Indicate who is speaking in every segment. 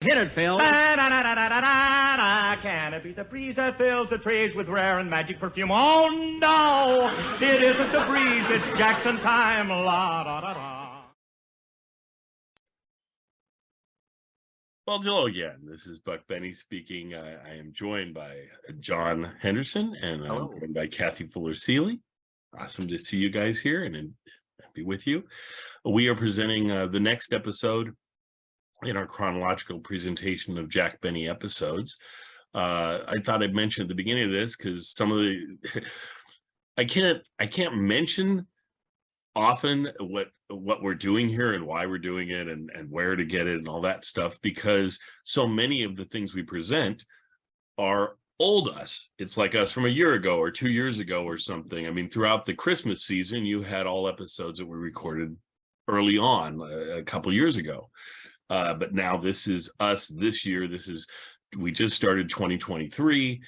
Speaker 1: Hit it, Phil. Can it be the breeze that fills the trees with rare and magic perfume? Oh, no, it isn't the breeze, it's Jackson time. La, da, da, da.
Speaker 2: Well, hello again. This is Buck Benny speaking. I am joined by John Henderson, and I'm joined by Kathy Fuller-Seeley. Awesome to see you guys here and be with you. We are presenting the next episode in our chronological presentation of Jack Benny episodes. I thought I'd mention at the beginning of this because some of the I can't mention often what we're doing here and why we're doing it and where to get it and all that stuff, because so many of the things we present are old us. It's like us from a year ago or 2 years ago or something. I mean, throughout the Christmas season, you had all episodes that were recorded early on a couple years ago. But now this is us this year. We just started 2023.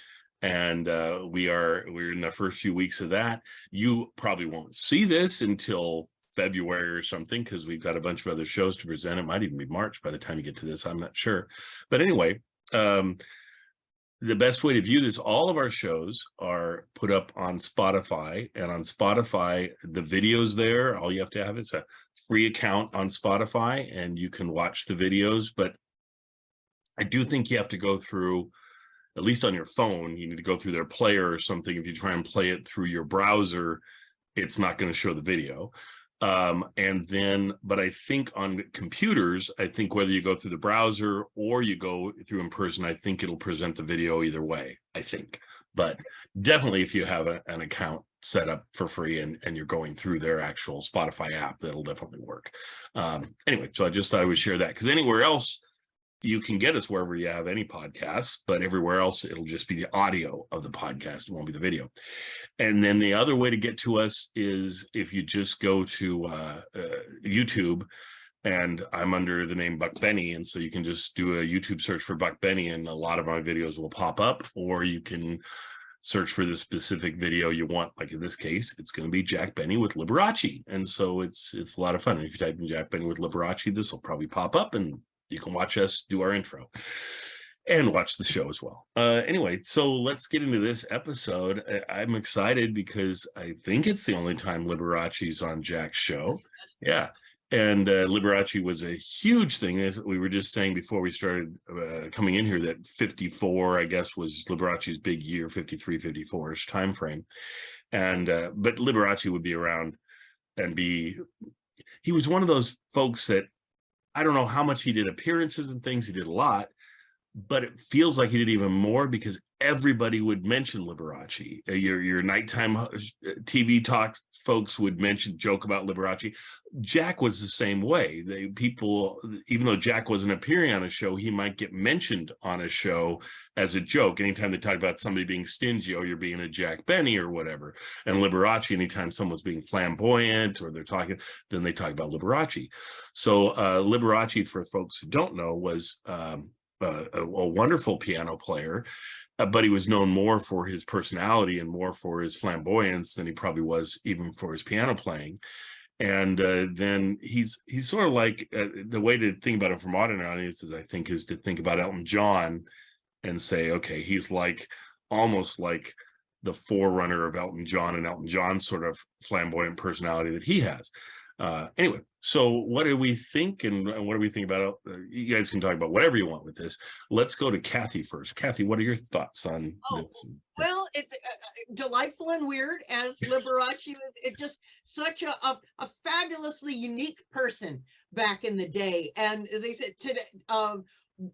Speaker 2: And we're in the first few weeks of that. You probably won't see this until February or something, because we've got a bunch of other shows to present. It might even be March by the time you get to this. I'm not sure. But anyway, the best way to view this, all of our shows are put up on Spotify. And on Spotify, the videos there, all you have to have is a free account on Spotify, and you can watch the videos. But I do think you have to go through, at least on your phone, you need to go through their player or something. If you try and play it through your browser, it's not going to show the video. But I think on computers, I think whether you go through the browser or you go through in person, I think it'll present the video either way, I think. But definitely if you have an account set up for free and you're going through their actual Spotify app, that'll definitely work. Anyway, so I just thought I would share that, because anywhere else, you can get us wherever you have any podcasts, but everywhere else, it'll just be the audio of the podcast. It won't be the video. And then the other way to get to us is if you just go to YouTube, and I'm under the name Buck Benny. And so you can just do a YouTube search for Buck Benny, and a lot of my videos will pop up, or you can search for the specific video you want. Like in this case, it's going to be Jack Benny with Liberace. And so it's a lot of fun. And if you type in Jack Benny with Liberace, this will probably pop up, and you can watch us do our intro and watch the show as well. Anyway, so let's get into this episode. I'm excited because I think it's the only time Liberace's on Jack's show. Yeah. And Liberace was a huge thing. As we were just saying before we started coming in here, that 54, I guess, was Liberace's big year, 53, 54-ish time frame. And but Liberace would be around and he was one of those folks that, I don't know how much he did appearances and things. He did a lot, but it feels like he did even more because everybody would mention Liberace. Your nighttime TV talk folks would joke about Liberace. Jack was the same way. People, even though Jack wasn't appearing on a show, he might get mentioned on a show as a joke. Anytime they talk about somebody being stingy, or you're being a Jack Benny or whatever. And Liberace, anytime someone's being flamboyant or they're talking, then they talk about Liberace. So Liberace, for folks who don't know, was a wonderful piano player, but he was known more for his personality and more for his flamboyance than he probably was even for his piano playing. And then he's sort of like, the way to think about him for modern audiences, I think, is to think about Elton John and say, okay, he's like almost like the forerunner of Elton John, and Elton John's sort of flamboyant personality that he has. Anyway, so what do we think, and what do we think about it? You guys can talk about whatever you want with this. Let's go to Kathy first. Kathy, what are your thoughts on this?
Speaker 3: Well, it's delightful and weird, as Liberace was. It's just such a fabulously unique person back in the day. And as they said today,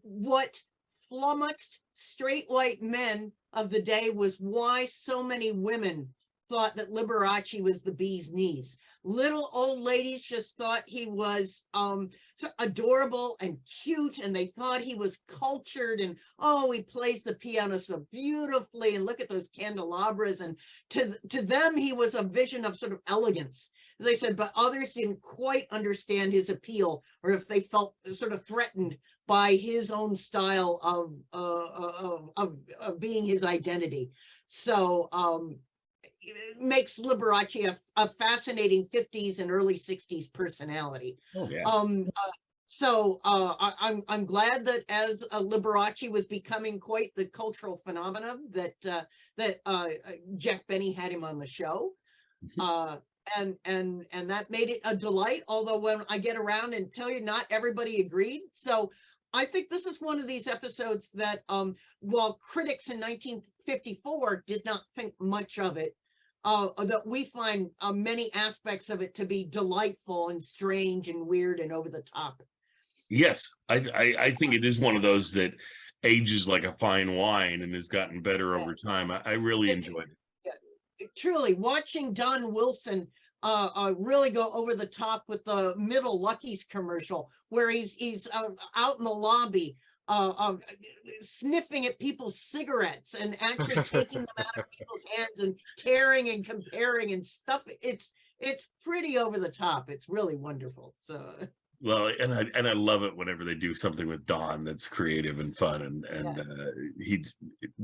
Speaker 3: what flummoxed straight white men of the day was why so many women thought that Liberace was the bee's knees. Little old ladies just thought he was so adorable and cute, and they thought he was cultured, and oh, he plays the piano so beautifully, and look at those candelabras. And to them, he was a vision of sort of elegance, as I said, but others didn't quite understand his appeal, or if they felt sort of threatened by his own style of being his identity. So it makes Liberace a fascinating 50s and early 60s personality.
Speaker 2: Oh, yeah.
Speaker 3: So I'm glad that as Liberace was becoming quite the cultural phenomenon that Jack Benny had him on the show. Uh, and that made it a delight. Although when I get around and tell you, not everybody agreed. So I think this is one of these episodes that, while critics in 1954 did not think much of it, that we find many aspects of it to be delightful and strange and weird and over the top.
Speaker 2: Yes, I think it is one of those that ages like a fine wine and has gotten better over time. I really enjoyed it.
Speaker 3: Truly, watching Don Wilson really go over the top with the Middle Lucky's commercial, where he's out in the lobby sniffing at people's cigarettes and actually taking them out of people's hands and tearing and comparing and stuff. It's pretty over the top. It's really wonderful. So.
Speaker 2: Well, and I love it whenever they do something with Don that's creative and fun, and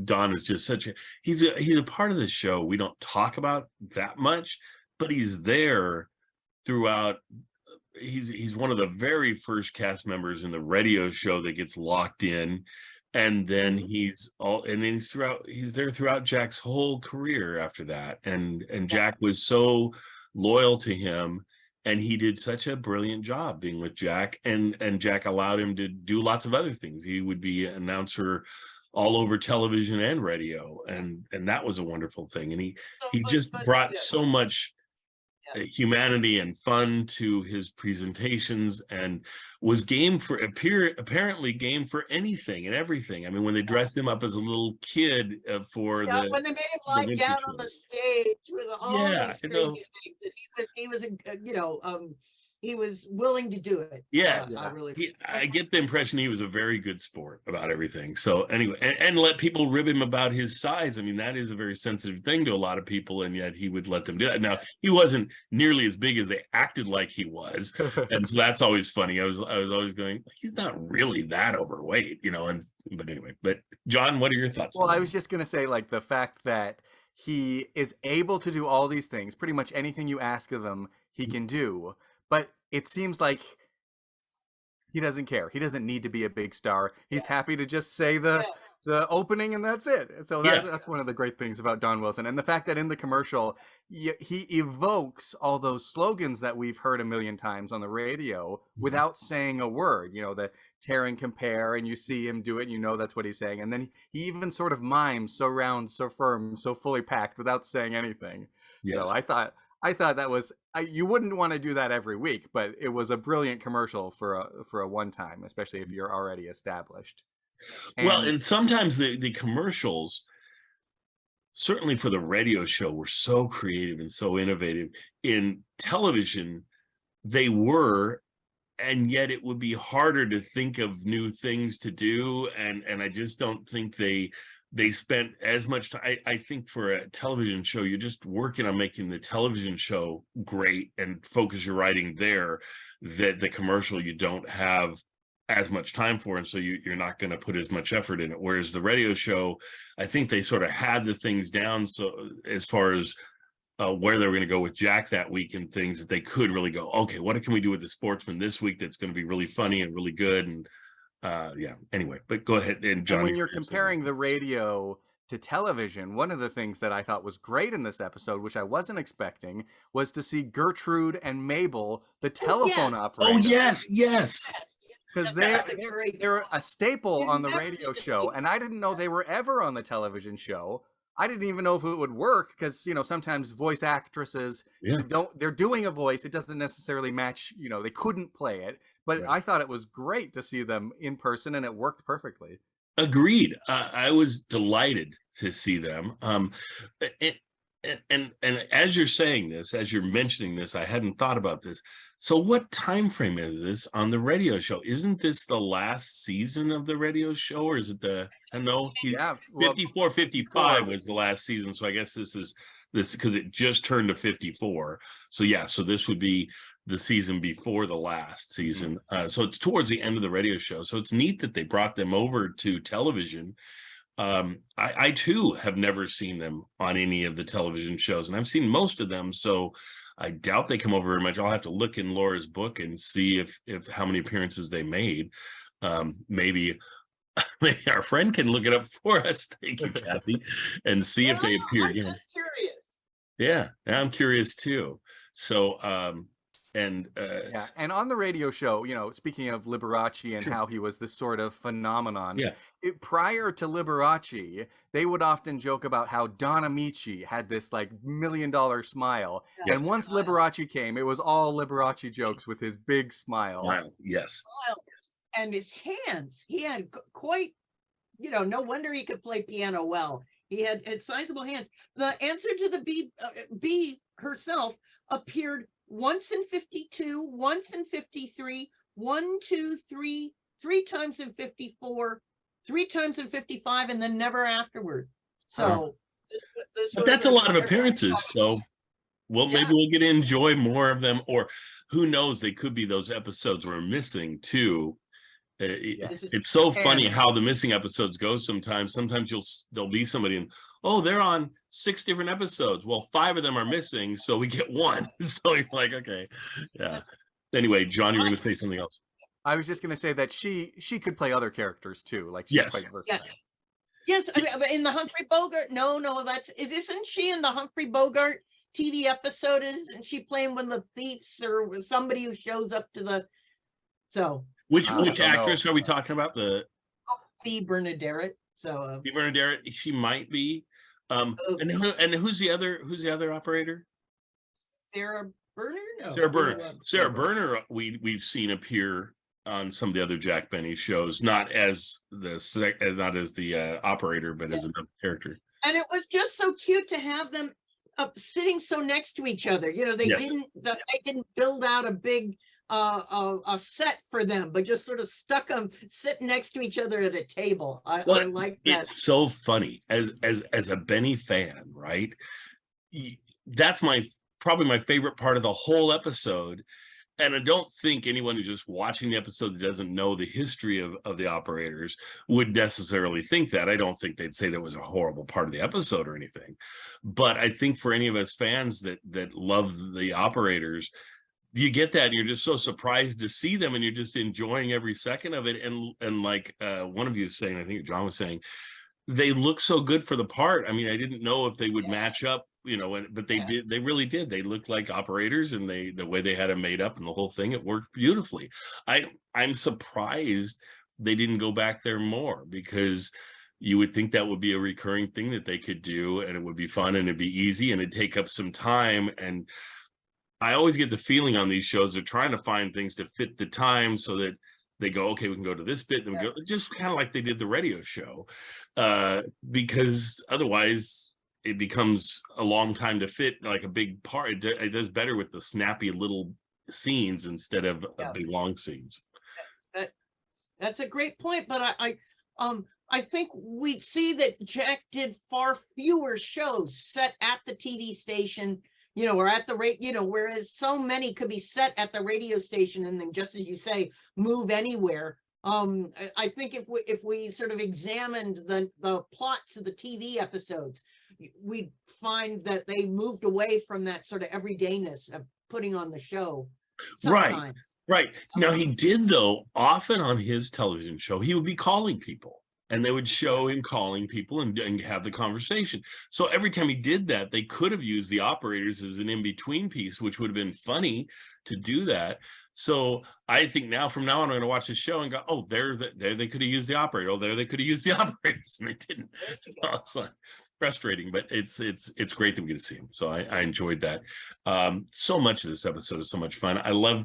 Speaker 2: Don is just he's a part of the show we don't talk about that much, but he's there throughout. He's one of the very first cast members in the radio show that gets locked in, and then he's there throughout Jack's whole career after that, and Jack was so loyal to him. And he did such a brilliant job being with Jack, and Jack allowed him to do lots of other things. He would be an announcer all over television and radio, and that was a wonderful thing. And he just brought so much humanity and fun to his presentations, and was apparently game for anything and everything. I mean, when they dressed him up as a little kid when
Speaker 3: they made him lie down on the stage with all these crazy things, and he was willing to do it.
Speaker 2: Yes, I get the impression he was a very good sport about everything. So anyway, and let people rib him about his size. I mean, that is a very sensitive thing to a lot of people, and yet he would let them do that. Now, he wasn't nearly as big as they acted like he was, and so that's always funny. I was always going, he's not really that overweight, but anyway. But John, what are your thoughts?
Speaker 4: Well, I was just gonna say, like, the fact that he is able to do all these things, pretty much anything you ask of him, he can do. But it seems like he doesn't care. He doesn't need to be a big star. He's happy to just say the opening, and that's it. So that's one of the great things about Don Wilson. And the fact that in the commercial, he evokes all those slogans that we've heard a million times on the radio without saying a word. The tear and compare, and you see him do it, and that's what he's saying. And then he even sort of mimes, so round, so firm, so fully packed, without saying anything. Yeah. So I thought that was, you wouldn't want to do that every week, but it was a brilliant commercial for a one time, especially if you're already established.
Speaker 2: And sometimes the commercials, certainly for the radio show, were so creative and so innovative. In television, they were, and yet it would be harder to think of new things to do. And I just don't think they spent as much time. I think for a television show, you're just working on making the television show great and focus your writing there, that the commercial you don't have as much time for, and so you're not going to put as much effort in it. Whereas the radio show, I think they sort of had the things down, so as far as where they were going to go with Jack that week and things, that they could really go, okay, what can we do with the sportsman this week that's going to be really funny and really good? And anyway, but go ahead. And John,
Speaker 4: when you're comparing the radio to television, one of the things that I thought was great in this episode, which I wasn't expecting, was to see Gertrude and Mabel, the telephone operator.
Speaker 2: Oh, yes.
Speaker 4: Because they're a staple on the radio show, and I didn't know they were ever on the television show. I didn't even know if it would work, because sometimes voice actresses they're doing a voice, it doesn't necessarily match, they couldn't play it, but I thought it was great to see them in person, and it worked perfectly.
Speaker 2: Agreed. I was delighted to see them. And as you're saying this, as you're mentioning this, I hadn't thought about this. So what time frame is this on the radio show? Isn't this the last season of the radio show, or is it 54, 55 was the last season. So I guess this because it just turned to 54. So so this would be the season before the last season. So it's towards the end of the radio show. So it's neat that they brought them over to television. I too have never seen them on any of the television shows, and I've seen most of them. So I doubt they come over very much. I'll have to look in Laura's book and see if how many appearances they made. Maybe our friend can look it up for us. Thank you, Kathy, and see if they appear
Speaker 3: I'm
Speaker 2: again.
Speaker 3: just curious.
Speaker 2: Yeah, I'm curious too. So,
Speaker 4: yeah, and on the radio show, you know, speaking of Liberace and how he was this sort of phenomenon,
Speaker 2: yeah,
Speaker 4: prior to Liberace, they would often joke about how Don Amici had this like $1 million smile,
Speaker 2: Yes.
Speaker 4: and once Liberace came, it was all Liberace jokes with his big smile.
Speaker 2: wow, yes,
Speaker 3: And his hands, he had quite, you know, no wonder he could play piano well. He had sizable hands. The answer to the bee herself appeared once in 52, once in 53, 1, 2, 3, 3 times in 54, 3 times in 55, and then never afterward. So this
Speaker 2: but
Speaker 3: was
Speaker 2: that's a lot of appearances. So, well,
Speaker 3: Yeah.
Speaker 2: maybe we'll get to enjoy more of them, or who knows? They could be those episodes we're missing too. It's so funny how the missing episodes go sometimes. Sometimes there'll be somebody and, oh, they're on 6 different episodes. Well, 5 of them are missing, so we get 1. So you're like, okay, yeah. Anyway, John, you were going to say something else.
Speaker 4: I was just going to say that she could play other characters too. Like she's quite versatile.
Speaker 3: Yes. I mean, in the Humphrey Bogart, no, isn't she in the Humphrey Bogart TV episode? Isn't she playing one of the thieves or somebody who shows up to the? So
Speaker 2: which actress are we talking about? The
Speaker 3: Bea Bernadette. So
Speaker 2: Bea Bernadette, she might be. And who's the other operator?
Speaker 3: Sarah Berner. No.
Speaker 2: Sarah Berner. We've seen appear on some of the other Jack Benny shows, not as the operator, but as another character.
Speaker 3: And it was just so cute to have them sitting so next to each other. You know, they didn't build out a big a set for them, but just sort of stuck them sitting next to each other at a table. I like that.
Speaker 2: It's so funny as a Benny fan, right? That's probably my favorite part of the whole episode. And I don't think anyone who's just watching the episode that doesn't know the history of the operators would necessarily think that. I don't think they'd say that was a horrible part of the episode or anything. But I think for any of us fans that love the operators, you get that and you're just so surprised to see them and you're just enjoying every second of it. And like one of you was saying, I think John was saying, they look so good for the part. I mean, I didn't know if they would match up, you know, but they did. They really did. They looked like operators, and the way they had them made up and the whole thing, it worked beautifully. I'm surprised they didn't go back there more, because you would think that would be a recurring thing that they could do, and it would be fun and it'd be easy and it'd take up some time. And I always get the feeling on these shows they're trying to find things to fit the time, so that they go, okay, we can go to this bit, then we go, just kind of like they did the radio show, because otherwise it becomes a long time to fit like a big part. It does better with the snappy little scenes instead of big long scenes.
Speaker 3: That's a great point, but I think we'd see that Jack did far fewer shows set at the TV station, you know, or at the rate, you know, whereas so many could be set at the radio station and then, just as you say, move anywhere. I think if we sort of examined the plots of the TV episodes, we'd find that they moved away from that sort of everydayness of putting on the show sometimes.
Speaker 2: Right. Now he did, though, often on his television show, he would be calling people. And they would show him calling people and have the conversation. So every time he did that, they could have used the operators as an in-between piece, which would have been funny to do that. So I think from now on, I'm going to watch the show and go, oh, there they could have used the operator. Oh, there they could have used the operators, and they didn't. So it's like frustrating, but it's great that we get to see him. So I enjoyed that. So much of this episode is so much fun. I love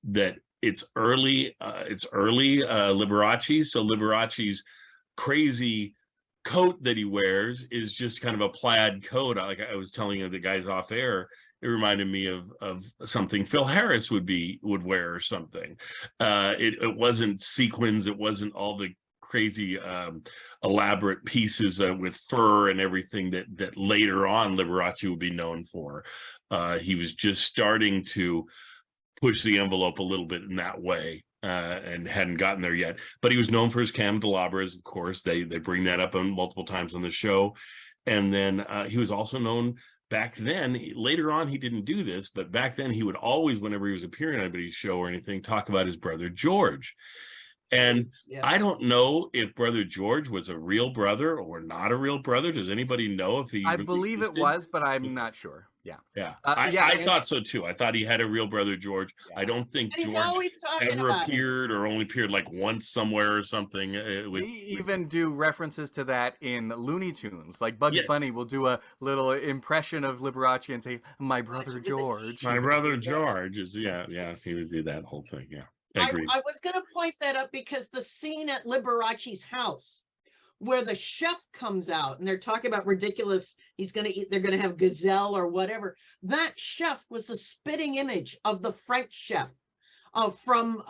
Speaker 2: that it's early Liberace. So Liberace's crazy coat that he wears is just kind of a plaid coat. Like I was telling you the guys off air, it reminded me of something Phil Harris would wear or something. It wasn't sequins, it wasn't all the crazy elaborate pieces with fur and everything that later on Liberace would be known for. He was just starting to push the envelope a little bit in that way. And hadn't gotten there yet, but he was known for his candelabras. Of course, they bring that up on multiple times on the show. And then he was also known back then, later on, he didn't do this, but back then he would always, whenever he was appearing on anybody's show or anything, talk about his brother George. And
Speaker 3: Yeah.
Speaker 2: I don't know if brother George was a real brother or not a real brother. Does anybody know if he
Speaker 4: I
Speaker 2: really
Speaker 4: believe
Speaker 2: existed?
Speaker 4: it was, but I'm not sure. Yeah.
Speaker 2: Yeah,
Speaker 4: Yeah,
Speaker 2: I
Speaker 4: and-
Speaker 2: thought so too. I thought he had a real brother George.
Speaker 4: Yeah.
Speaker 2: I don't think
Speaker 3: And he's
Speaker 2: George
Speaker 3: always talking
Speaker 2: ever
Speaker 3: about it.
Speaker 2: appeared or only appeared like once somewhere or something.
Speaker 4: We even do references to that in Looney Tunes. Like Bugs
Speaker 2: Yes.
Speaker 4: Bunny will do a little impression of Liberace and say, "My brother George."
Speaker 2: My brother George is yeah, he would do that whole thing. Yeah, agreed.
Speaker 3: I was going to point that up because the scene at Liberace's house where the chef comes out and they're talking about ridiculous, he's going to eat, they're going to have gazelle or whatever. That chef was the spitting image of the French chef from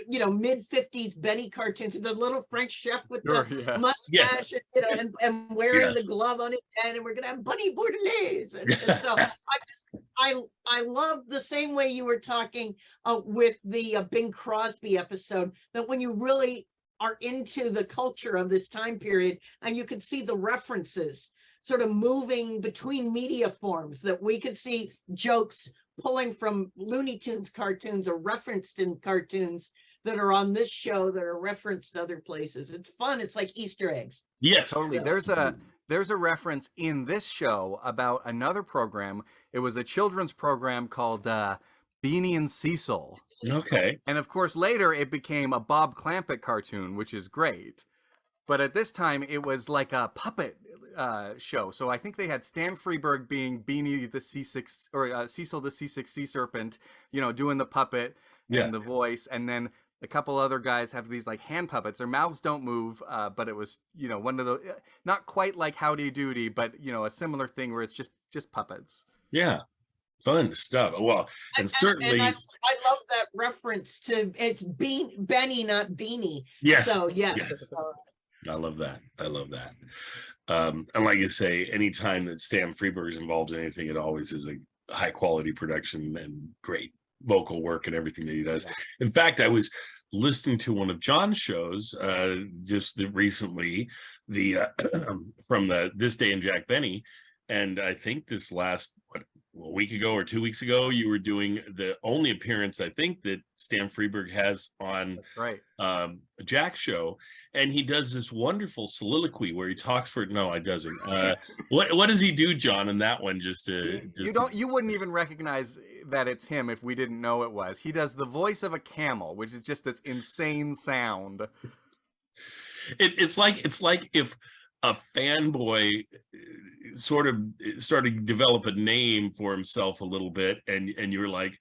Speaker 3: mid 50s Benny cartoons, the little French chef with
Speaker 4: Sure,
Speaker 3: the
Speaker 4: yeah.
Speaker 3: mustache, and wearing
Speaker 2: Yes.
Speaker 3: the glove on his head, and we're gonna have Bunny Bordelaise. And so I love the same way you were talking with the Bing Crosby episode, that when you really are into the culture of this time period and you can see the references sort of moving between media forms, that we could see jokes pulling from Looney Tunes cartoons or referenced in cartoons that are on this show that are referenced other places. It's fun. It's like Easter eggs.
Speaker 2: Yes,
Speaker 4: Totally.
Speaker 3: So-
Speaker 4: There's a reference in this show about another program. It was a children's program called Beanie and Cecil.
Speaker 2: okay.
Speaker 4: And of course, later it became a Bob Clampett cartoon, which is great. But at this time, it was like a puppet show. So I think they had Stan Freberg being Beanie the C6 or Cecil the C6 Sea Serpent, doing the puppet and the voice, and then a couple other guys have these like hand puppets. Their mouths don't move, but it was one of the not quite like Howdy Doody, but a similar thing where it's just puppets.
Speaker 2: Yeah, fun stuff. Well, and certainly,
Speaker 3: I love that reference to it's Benny, not Beanie.
Speaker 2: yes.
Speaker 3: So yes.
Speaker 2: Yes. I love that. And like you say, anytime that Stan Freberg is involved in anything, it always is a high quality production and great vocal work and everything that he does.
Speaker 4: Yeah.
Speaker 2: In fact, I was listening to one of John's shows just recently, from This Day in Jack Benny, and I think this last a week ago or 2 weeks ago, you were doing the only appearance I think that Stan Freberg has on
Speaker 4: That's right.
Speaker 2: Jack's show, and he does this wonderful soliloquy where he talks for no, it doesn't. What does he do, John, in that one? You
Speaker 4: wouldn't even recognize that it's him if we didn't know it was. He does the voice of a camel, which is just this insane sound.
Speaker 2: It's like if a fanboy sort of started to develop a name for himself a little bit, and you're like,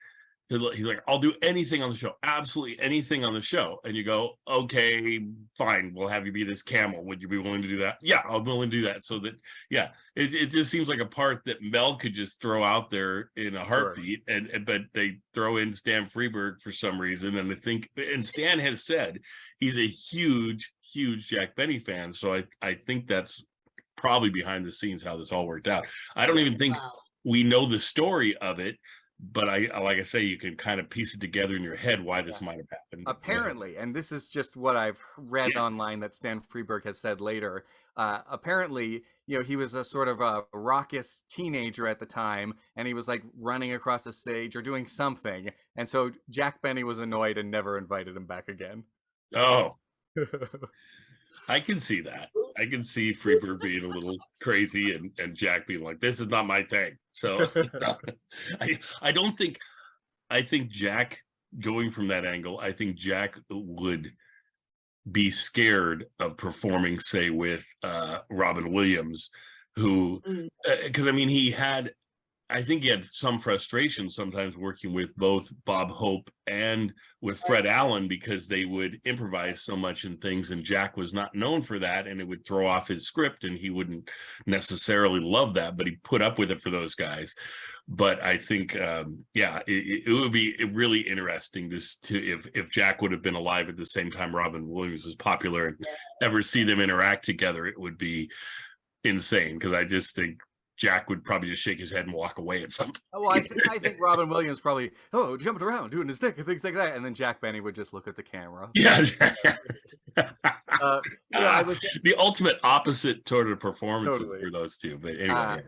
Speaker 2: he's like, I'll do anything on the show, absolutely anything on the show, and you go, okay, fine, we'll have you be this camel. Would you be willing to do that? Yeah, I'm willing to do that. So that, yeah, it just seems like a part that Mel could just throw out there in a heartbeat, but they throw in Stan Freberg for some reason, and I think, and Stan has said he's a huge Jack Benny fan, so I think that's probably behind the scenes how this all worked out. I don't even think we know the story of it, but like I say, you can kind of piece it together in your head why this might have happened.
Speaker 4: Apparently, and this is just what I've read online that Stan Freberg has said later. Apparently, he was a sort of a raucous teenager at the time, and he was like running across the stage or doing something, and so Jack Benny was annoyed and never invited him back again.
Speaker 2: Oh. I can see that. I can see Freberg being a little crazy and Jack being like, this is not my thing. So I think Jack, going from that angle, I think Jack would be scared of performing, say, with Robin Williams, who, because I mean, I think he had some frustration sometimes working with both Bob Hope and with Fred Allen, because they would improvise so much in things, and Jack was not known for that, and it would throw off his script, and he wouldn't necessarily love that, but he put up with it for those guys. But I think, it would be really interesting if Jack would have been alive at the same time Robin Williams was popular, and ever see them interact together. It would be insane, because I just think Jack would probably just shake his head and walk away at some point.
Speaker 4: Well, I think Robin Williams probably, jumping around, doing his dick and things like that. And then Jack Benny would just look at the camera.
Speaker 2: Yeah.
Speaker 4: I was
Speaker 2: the ultimate opposite sort of performances
Speaker 4: Totally.
Speaker 2: for those two. But anyway.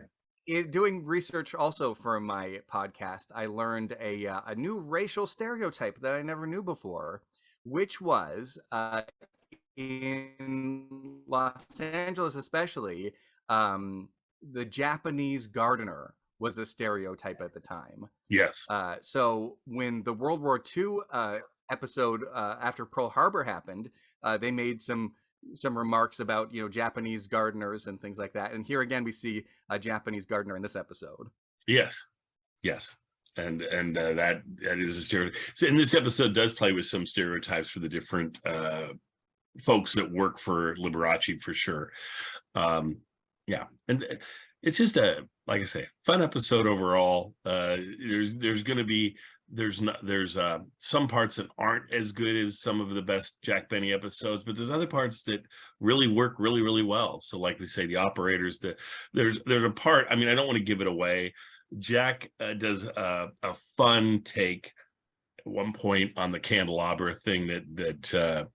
Speaker 4: doing research also for my podcast, I learned a new racial stereotype that I never knew before, which was in Los Angeles, especially, the Japanese gardener was a stereotype at the time.
Speaker 2: Yes.
Speaker 4: So when the World War II episode after Pearl Harbor happened, they made some remarks about Japanese gardeners and things like that. And here again, we see a Japanese gardener in this episode.
Speaker 2: Yes. Yes. And that is a stereotype. So, and this episode does play with some stereotypes for the different folks that work for Liberace, for sure. Yeah, and it's just like I say, fun episode overall. There's going to be some parts that aren't as good as some of the best Jack Benny episodes, but there's other parts that really work really, really well. So like we say, the operators, there's a part, I mean, I don't want to give it away. Jack does a fun take at one point on the candelabra thing that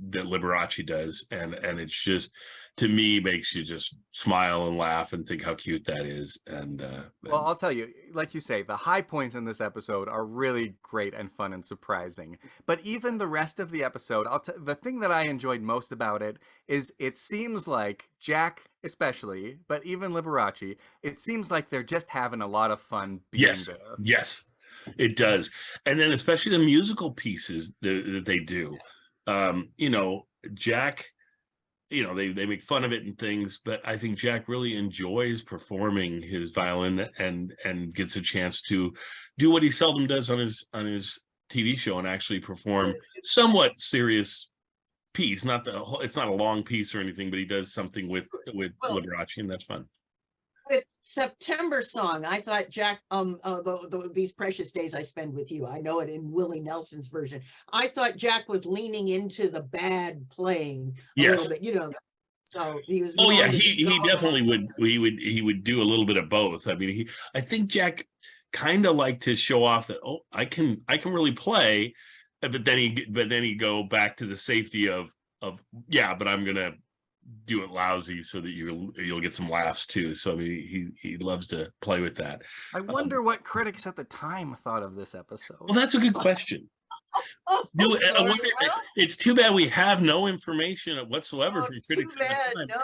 Speaker 2: Liberace does, and it's just, to me, makes you just smile and laugh and think how cute that is. And
Speaker 4: well, I'll tell you, like you say, the high points in this episode are really great and fun and surprising. But even the rest of the episode, the thing that I enjoyed most about it is it seems like Jack, especially, but even Liberace, it seems like they're just having a lot of fun being there.
Speaker 2: Yes, it does. And then especially the musical pieces that they do. Jack, they make fun of it and things, but I think Jack really enjoys performing his violin and gets a chance to do what he seldom does on his TV show, and actually perform somewhat serious piece. It's not a long piece or anything, but he does something with Liberace, and that's fun.
Speaker 3: With September Song, I thought Jack, these precious days I spend with you, I know it in Willie Nelson's version. I thought Jack was leaning into the bad playing a little bit, so he was.
Speaker 2: Oh yeah, he definitely would. He would do a little bit of both. I mean, I think Jack kind of liked to show off that, oh, I can really play, but then he go back to the safety of yeah, but I'm gonna do it lousy so that you'll get some laughs too. So I mean, he loves to play with that.
Speaker 4: I wonder what critics at the time thought of this episode.
Speaker 2: Well, that's a good question. It's too bad we have no information whatsoever from critics.
Speaker 3: Too bad. No.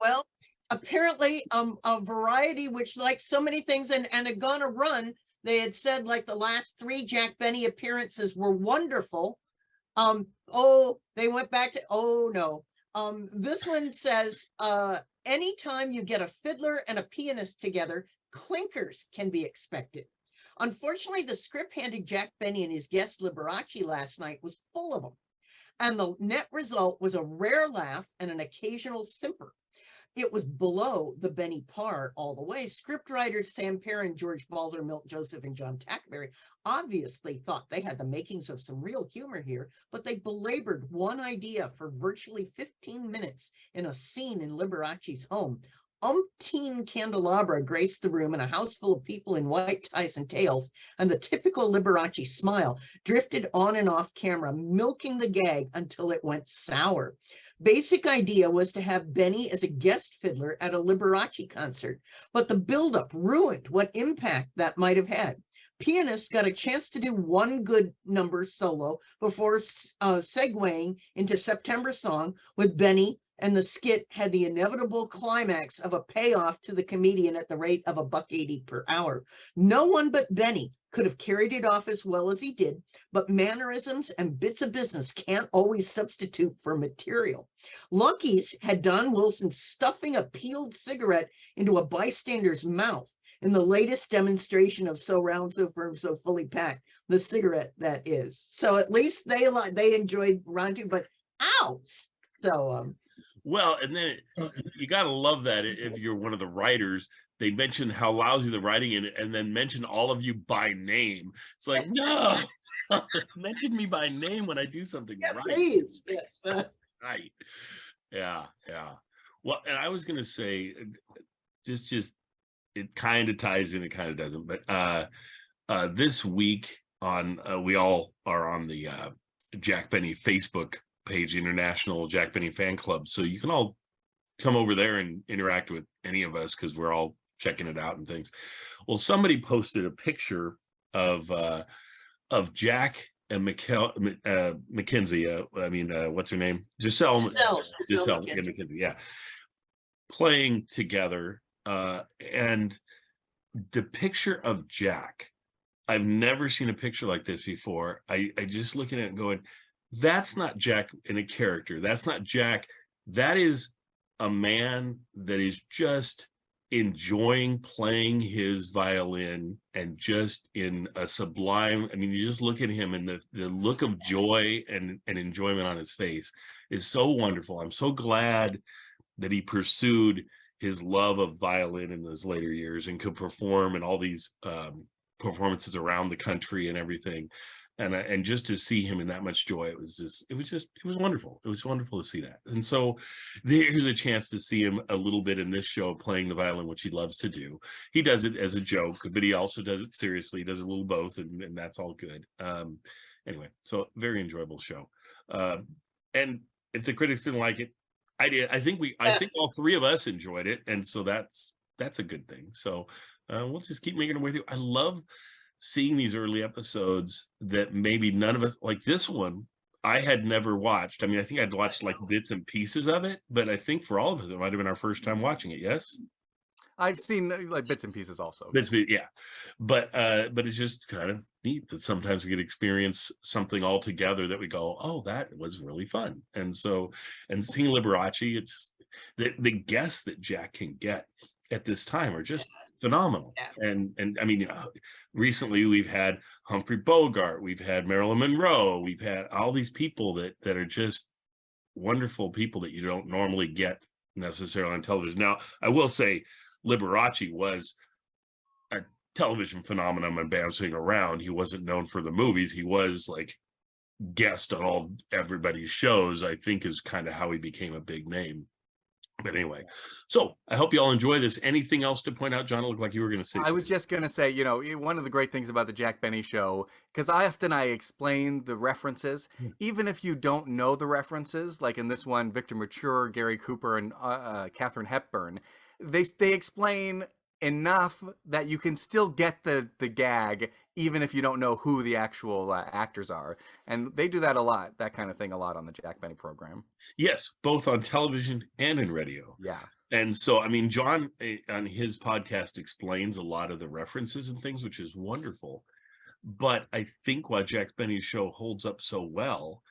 Speaker 3: Well, apparently, a Variety, which like so many things and had gone a run, they had said like the last 3 Jack Benny appearances were wonderful. They went back to no. This one says, anytime you get a fiddler and a pianist together, clinkers can be expected. Unfortunately, the script handed Jack Benny and his guest Liberace last night was full of them. And the net result was a rare laugh and an occasional simper. It was below the Benny par all the way. Scriptwriters Sam Perrin, George Balzer, Milt Joseph, and John Tackberry obviously thought they had the makings of some real humor here, but they belabored one idea for virtually 15 minutes in a scene in Liberace's home. Umpteen candelabra graced the room, and a house full of people in white ties and tails, and the typical Liberace smile drifted on and off camera, milking the gag until it went sour. Basic idea was to have Benny as a guest fiddler at a Liberace concert, but the buildup ruined what impact that might have had. Pianists got a chance to do one good number solo before segueing into September Song with Benny, and the skit had the inevitable climax of a payoff to the comedian at the rate of $1.80 per hour. No one but Benny could have carried it off as well as he did, but mannerisms and bits of business can't always substitute for material. Lucky's had Don Wilson stuffing a peeled cigarette into a bystander's mouth in the latest demonstration of So Round, So Firm, So Fully Packed, the cigarette that is. So at least they enjoyed round 2, but ouch. So
Speaker 2: well, and then you got to love that if you're one of the writers, they mention how lousy the writing is, and then mention all of you by name. It's like, no, mention me by name when I do something right.
Speaker 3: Please. Yes.
Speaker 2: Right. Yeah. Well, and I was going to say, it kind of ties in, it kind of doesn't. But this week we all are on the Jack Benny Facebook page, International Jack Benny Fan Club. So you can all come over there and interact with any of us, because we're all checking it out and things. Well, somebody posted a picture of Jack and Mackenzie. What's her name? Giselle
Speaker 3: McKenzie.
Speaker 2: McKenzie. Yeah, playing together. And the picture of Jack, I've never seen a picture like this before. I just looking at it and going, that's not Jack in a character. That's not Jack. That is a man that is just enjoying playing his violin and just in a sublime. I mean, you just look at him and the look of joy and enjoyment on his face is so wonderful. I'm so glad that he pursued his love of violin in his later years and could perform in all these performances around the country and everything. And just to see him in that much joy, it was wonderful. It was wonderful to see that. And so here's a chance to see him a little bit in this show playing the violin, which he loves to do. He does it as a joke, but he also does it seriously. He does a little both, and that's all good. Anyway, so very enjoyable show. And if the critics didn't like it, I did. I think all three of us enjoyed it, and so that's a good thing. So we'll just keep making it with you. I love seeing these early episodes that maybe none of us, like this one, I had never watched. I mean, I think I'd watched like bits and pieces of it, but I think for all of us, it might have been our first time watching it. Yes,
Speaker 4: I've seen like bits and pieces also.
Speaker 2: Yeah, but it's just kind of neat that sometimes we get to experience something all together that we go, oh, that was really fun. And so, and seeing Liberace, it's the guests that Jack can get at this time are just phenomenal. And I mean, recently we've had Humphrey Bogart, we've had Marilyn Monroe, we've had all these people that are just wonderful people that you don't normally get necessarily on television. Now, I will say Liberace was a television phenomenon and bouncing around. He wasn't known for the movies. He was like guest on everybody's shows, I think, is kind of how he became a big name. But anyway, so I hope you all enjoy this. Anything else to point out, John? It looked like you were going to say something.
Speaker 4: I was just going to say, one of the great things about the Jack Benny show, because I explain the references, even if you don't know the references, like in this one, Victor Mature, Gary Cooper, and Katharine Hepburn, they explain enough that you can still get the gag, even if you don't know who the actual actors are. And they do that kind of thing a lot on the Jack Benny program.
Speaker 2: Yes, both on television and in radio.
Speaker 4: Yeah.
Speaker 2: And so, I mean, John on his podcast explains a lot of the references and things, which is wonderful. But I think why Jack Benny's show holds up so well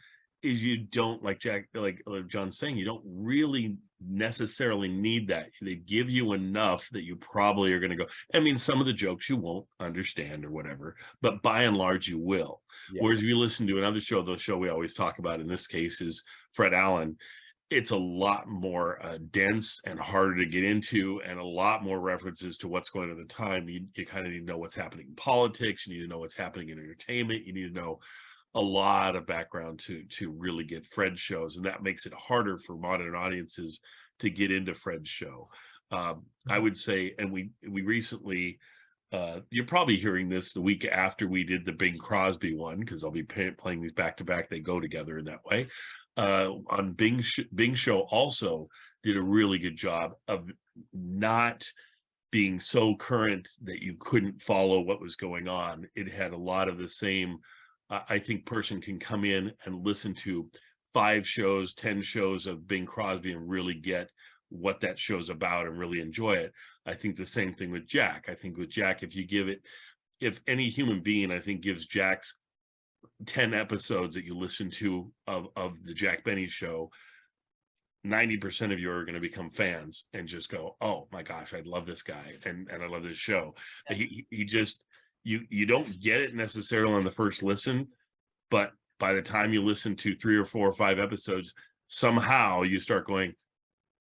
Speaker 2: is you don't, like John's saying, you don't really necessarily need that. They give you enough that you probably are going to go. I mean, some of the jokes you won't understand or whatever, but by and large you will. Yeah. Whereas if you listen to another show, the show we always talk about in this case is Fred Allen, it's a lot more dense and harder to get into, and a lot more references to what's going on at the time. You kind of need to know what's happening in politics. You need to know what's happening in entertainment. You need to know a lot of background to really get Fred's shows, and that makes it harder for modern audiences to get into Fred's show. I would say, and we recently, you're probably hearing this the week after we did the Bing Crosby one, because I'll be playing these back to back. They go together in that way. On Bing Show also did a really good job of not being so current that you couldn't follow what was going on. It had a lot of the same. I think person can come in and listen to 5 shows, 10 shows of Bing Crosby and really get what that show's about and really enjoy it. I think the same thing with Jack. I think with Jack, if any human being, I think, gives Jack's 10 episodes that you listen to of the Jack Benny show, 90% of you are going to become fans and just go, oh my gosh, I love this guy and I love this show. He just, you don't get it necessarily on the first listen, but by the time you listen to 3 or 4 or 5 episodes, somehow you start going,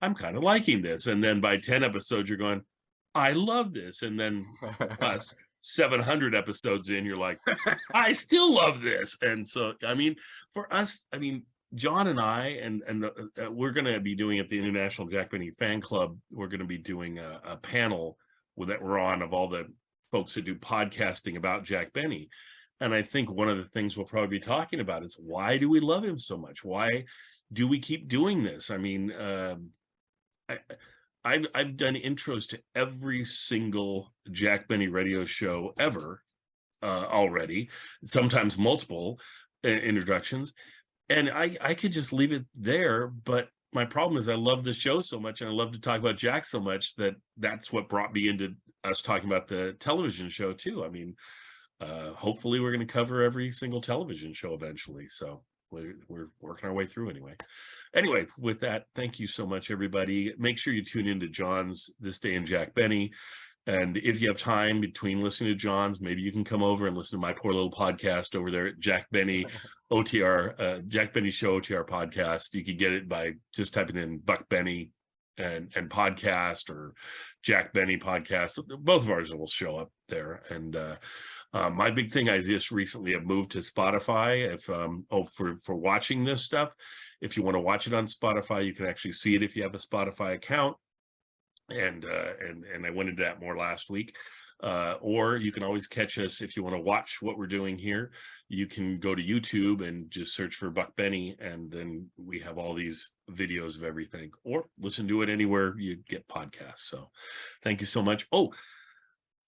Speaker 2: I'm kind of liking this. And then by 10 episodes, you're going, I love this. And then 700 episodes in, you're like, I still love this. And so, I mean, for us, I mean, John and I, and we're going to be doing at the International Jack Benny Fan Club, we're going to be doing a panel that we're on of all the folks that do podcasting about Jack Benny. And I think one of the things we'll probably be talking about is, why do we love him so much? Why do we keep doing this? I mean, I've done intros to every single Jack Benny radio show ever already, sometimes multiple introductions, and I could just leave it there. But my problem is I love the show so much, and I love to talk about Jack so much that that's what brought me into us talking about the television show too. I mean, hopefully we're going to cover every single television show eventually. So we're working our way through anyway. Anyway, with that, thank you so much, everybody. Make sure you tune into John's This Day in Jack Benny. And if you have time between listening to John's, maybe you can come over and listen to my poor little podcast over there at Jack Benny OTR, Jack Benny Show OTR podcast. You can get it by just typing in Buck Benny and podcast, or Jack Benny podcast. Both of ours will show up there. And my big thing, I just recently have moved to Spotify. If for watching this stuff, if you want to watch it on Spotify, you can actually see it if you have a Spotify account. And I went into that more last week. Or you can always catch us if you want to watch what we're doing here. You can go to YouTube and just search for Buck Benny, and then we have all these videos of everything, or listen to it anywhere you get podcasts. So thank you so much. Oh,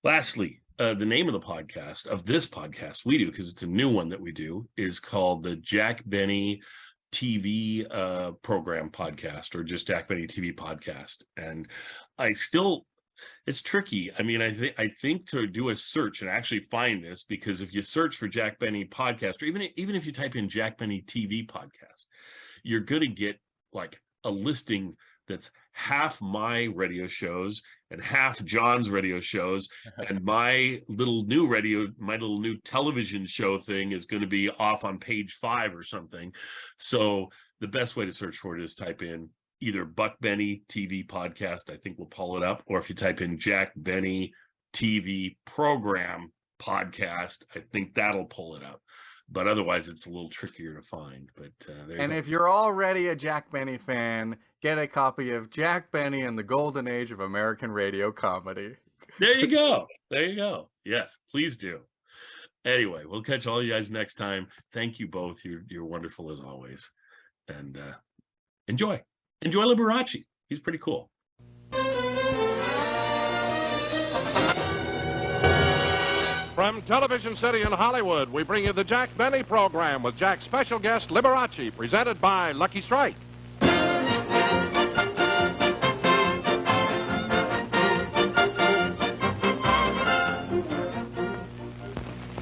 Speaker 2: lastly, the name of the podcast, of this podcast we do, because it's a new one that we do, is called the Jack Benny TV program podcast, or just Jack Benny TV podcast. And it's tricky. I mean, I think to do a search and actually find this, because if you search for Jack Benny podcast, or even if you type in Jack Benny TV podcast, you're going to get like a listing that's half my radio shows and half John's radio shows, and my little new television show thing is going to be off on page 5 or something. So the best way to search for it is type in either Buck Benny TV podcast, I think we'll pull it up, or if you type in Jack Benny TV program podcast, I think that'll pull it up. But otherwise, it's a little trickier to find. But
Speaker 4: if you're already a Jack Benny fan, get a copy of Jack Benny and the Golden Age of American Radio Comedy.
Speaker 2: There you go. There you go. Yes, please do. Anyway, we'll catch all you guys next time. Thank you both. You're wonderful as always. And enjoy Liberace. He's pretty cool.
Speaker 5: From Television City in Hollywood, we bring you the Jack Benny program with Jack's special guest, Liberace, presented by Lucky Strike.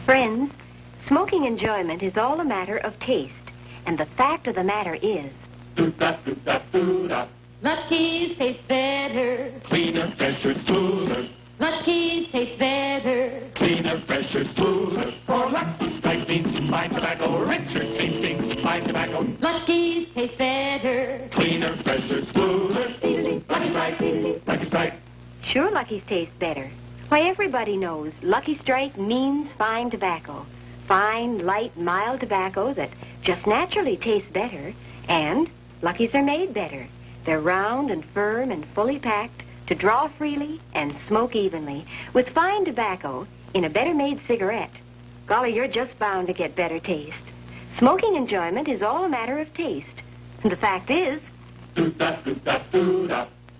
Speaker 6: Friends, smoking enjoyment is all a matter of taste, and the fact of the matter is...
Speaker 7: Lucky's taste better.
Speaker 8: Cleaner, fresher, smoother.
Speaker 7: Lucky's taste better.
Speaker 8: Cleaner, fresher, smoother. For Lucky Strike means fine tobacco, richer tasting fine tobacco.
Speaker 7: Lucky's taste better.
Speaker 8: Cleaner, fresher, smoother. Lucky Strike, Lucky Strike.
Speaker 6: Sure, Lucky's taste better. Why, everybody knows Lucky Strike means fine tobacco. Fine, light, mild tobacco that just naturally tastes better. And Lucky's are made better. They're round and firm and fully packed to draw freely and smoke evenly with fine tobacco in a better-made cigarette. Golly, you're just bound to get better taste. Smoking enjoyment is all a matter of taste. And the fact is...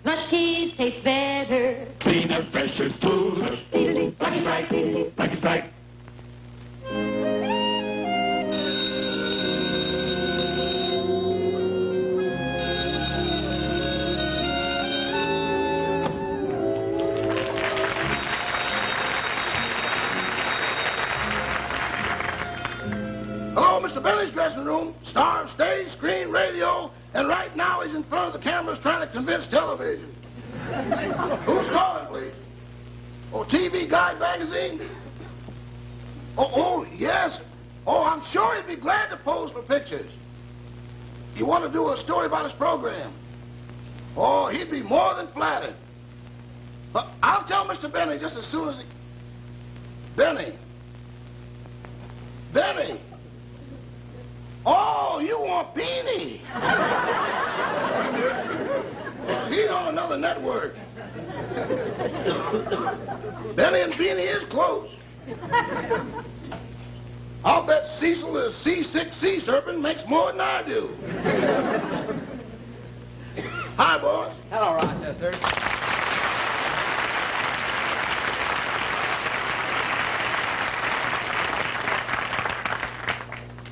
Speaker 7: Lucky's taste better.
Speaker 8: Cleaner, fresher, smoother. Lucky Strike, Lucky Strike.
Speaker 9: Hello, Mr. Benny's dressing room, star of stage, screen, radio, and right now he's in front of the cameras trying to convince television. Who's calling, please? Oh, TV Guide magazine? Oh, yes. Oh, I'm sure he'd be glad to pose for pictures. You want to do a story about his program? Oh, he'd be more than flattered. But I'll tell Mr. Benny just as soon as he... Benny. Oh, you want Beanie. He's on another network. Benny and Beanie is close. I'll bet Cecil, the C6 sea serpent, makes more than I do. Hi, boss.
Speaker 10: Hello, Rochester. Rochester.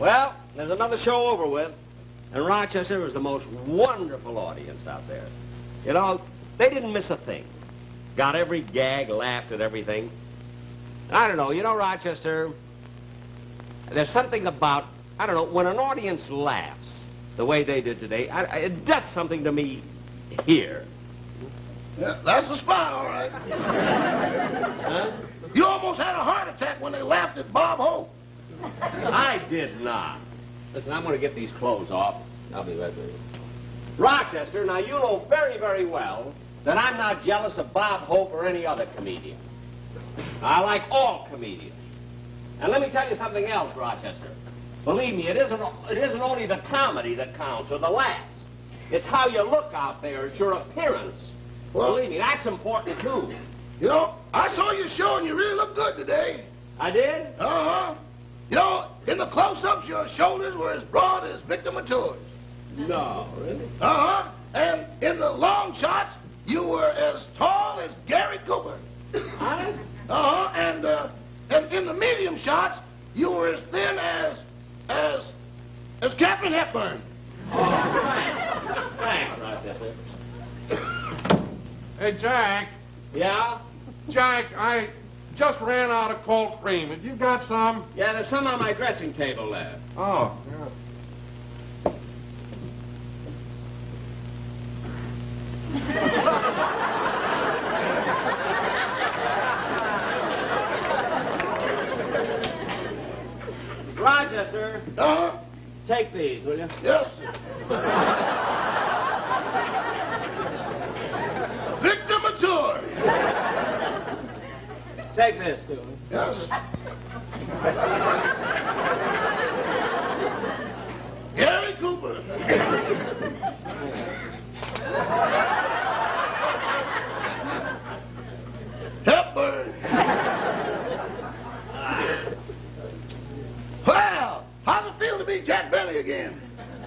Speaker 10: Well, there's another show over with. And Rochester was the most wonderful audience out there. You know, they didn't miss a thing. Got every gag, laughed at everything. I don't know, you know, Rochester, there's something about, I don't know, when an audience laughs the way they did today, it does something to me here.
Speaker 9: Yeah, that's the spot, all right.
Speaker 10: Huh?
Speaker 9: You almost had a heart attack when they laughed at Bob Hope.
Speaker 10: I did not. Listen, I'm going to get these clothes off. I'll be right with you. Rochester, now you know very, very well that I'm not jealous of Bob Hope or any other comedian. I like all comedians. And let me tell you something else, Rochester. Believe me, it isn't only the comedy that counts or the laughs. It's how you look out there. It's your appearance.
Speaker 9: Well,
Speaker 10: believe me, that's important, too.
Speaker 9: You know, I saw your show and you really look good today.
Speaker 10: I did?
Speaker 9: Uh-huh. You know, in the close-ups, your shoulders were as broad as Victor Mature's.
Speaker 10: No, really?
Speaker 9: Uh-huh. And in the long shots, you were as tall as Gary Cooper.
Speaker 10: Honest?
Speaker 9: Uh-huh. And in the medium shots, you were as thin as Captain Hepburn.
Speaker 10: Oh, thanks. Thanks, Rochester.
Speaker 5: Hey, Jack.
Speaker 10: Yeah?
Speaker 5: Jack, I just ran out of cold cream. Have you got some?
Speaker 10: Yeah, there's some on my dressing table left.
Speaker 5: Oh, yeah.
Speaker 10: Rochester,
Speaker 9: Uh-huh.
Speaker 10: take these, will you?
Speaker 9: Yes, sir. Victor Mature.
Speaker 10: Take this, too.
Speaker 9: Yes. Gary Cooper. Hepburn. Well, how's it feel to be Jack Benny again?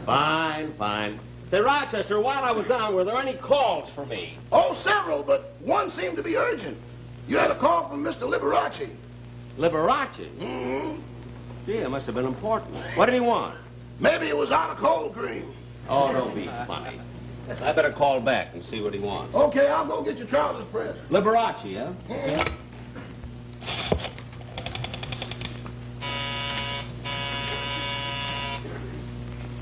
Speaker 10: Fine, fine. Say, Rochester, while I was on, were there any calls for me?
Speaker 9: Oh, several, but one seemed to be urgent. You had a call from Mr. Liberace.
Speaker 10: Liberace?
Speaker 9: Mm-hmm.
Speaker 10: Gee, it must have been important. What did he want?
Speaker 9: Maybe it was out of cold cream.
Speaker 10: Oh, don't be funny. I better call back and see what he wants.
Speaker 9: Okay, I'll go get your trousers pressed.
Speaker 10: Liberace, huh?
Speaker 9: Mhm.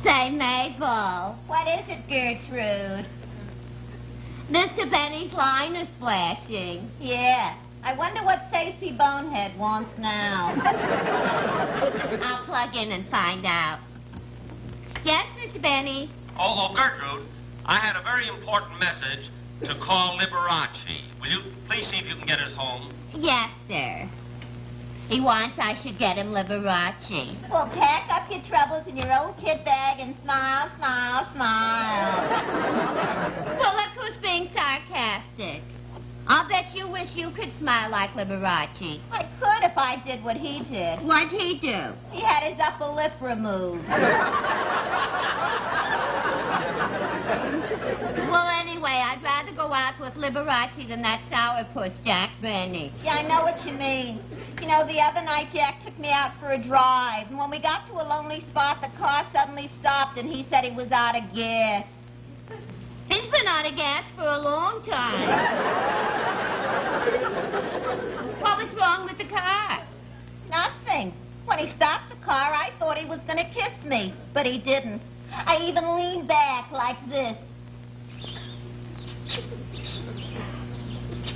Speaker 11: Say, Mabel. What is it, Gertrude? Mr. Benny's line is flashing. Yeah. I wonder what Stacy Bonehead wants now. I'll plug in and find out. Yes, Mr. Benny?
Speaker 10: Oh, Gertrude, I had a very important message to call Liberace. Will you please see if you can get us home?
Speaker 11: Yes, sir. He wants I should get him Liberace. Well, pack up your troubles in your old kid bag and smile, smile, smile. Well, look who's being sarcastic. I'll bet you wish you could smile like Liberace. I could if I did what he did. What'd he do? He had his upper lip removed. Well, anyway, I'd rather go out with Liberace than that sourpuss Jack Benny. Yeah, I know what you mean. You know, the other night Jack took me out for a drive, and when we got to a lonely spot, the car suddenly stopped, and he said he was out of gas. He's been out of gas for a long time. What was wrong with the car? Nothing. When he stopped the car, I thought he was going to kiss me, but he didn't. I even leaned back like this.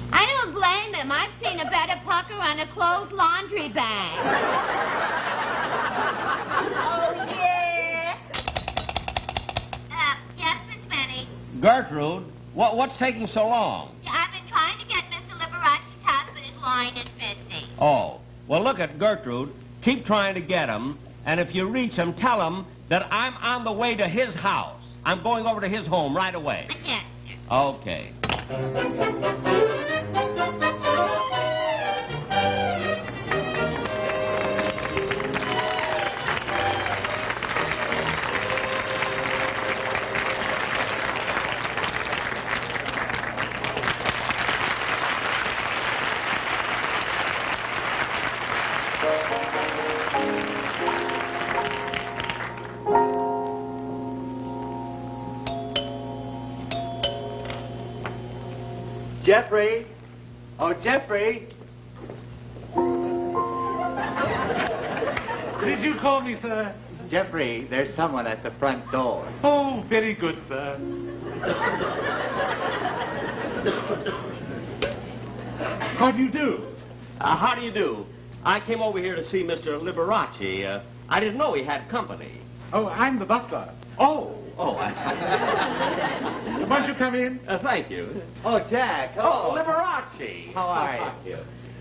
Speaker 11: I don't blame him. I've seen a better pucker on a closed laundry bag. Oh, yeah. Yes, Miss Benny.
Speaker 10: Gertrude, what's taking so long?
Speaker 11: Yeah, I've been trying to get Mr. Liberace's house, but his line is busy.
Speaker 10: Oh, well, look at Gertrude. Keep trying to get him, and if you reach him, tell him that I'm on the way to his house. I'm going over to his home right away.
Speaker 11: Yes, sir.
Speaker 10: Okay. Jeffrey? Oh, Jeffrey?
Speaker 1: Did you call me, sir?
Speaker 12: Jeffrey, there's someone at the front door.
Speaker 1: Oh, very good, sir. How do you do?
Speaker 10: How do you do? I came over here to see Mr. Liberace. I didn't know he had company.
Speaker 1: Oh, I'm the butler.
Speaker 10: Oh.
Speaker 1: Why don't you come in?
Speaker 10: Thank you.
Speaker 12: Oh, Jack.
Speaker 10: Oh, Liberace.
Speaker 12: How are
Speaker 10: you?